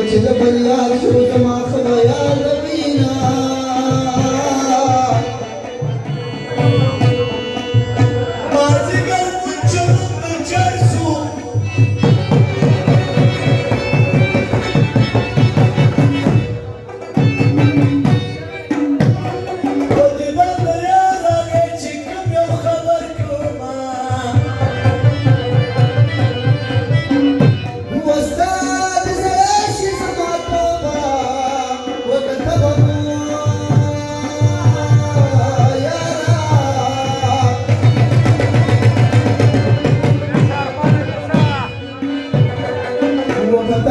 چې د فریاد شو زما ښه یادوینه مازدیګر مو چمن د چای سو په دیدن د یار راغی چې کوم یو خبر کړمه وستا د زړه شي زما توبه وکتبه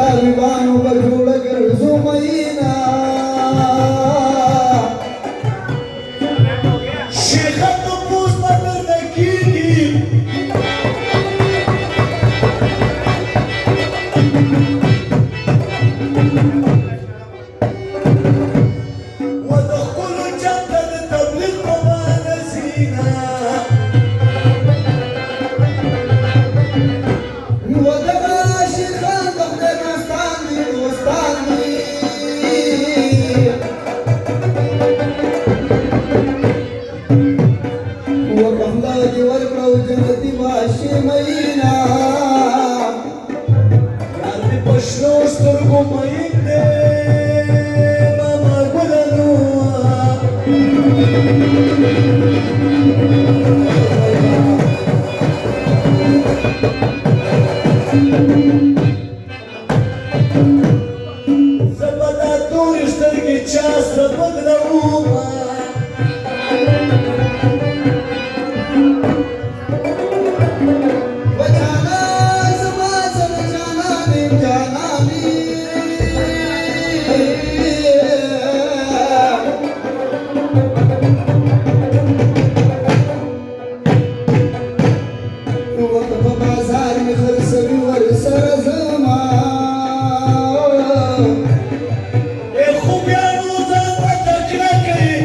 طالبانو به جوړه ګرځو مینه شیخه تپوس به درنه کېږي و د ښکلو جنګ ته د تبلیغ په بهانه ځینه ودغه شیخان د خدای دوستان دي دوستان دي وبخلا دې ورکړه او جنتي باشي مینه یار مې په شنو سترګو مین دی ماما ګلنو زه به دا تورې سترګې چا سره بدلومه بجانا زما زړه جانانې جانانې ورته په بازار مې خرڅوي ورسره زما ای خوږیانو ځان په تکړه کوي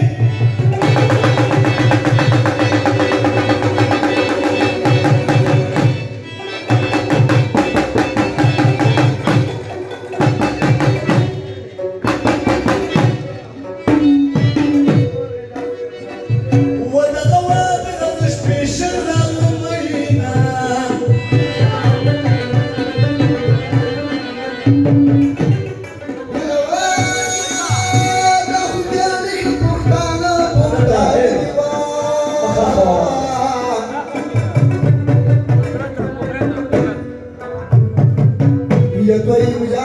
و دغه واده د شپې شل راغله مړینه دا خو بیا دې پښتانه پښتانه یا دوی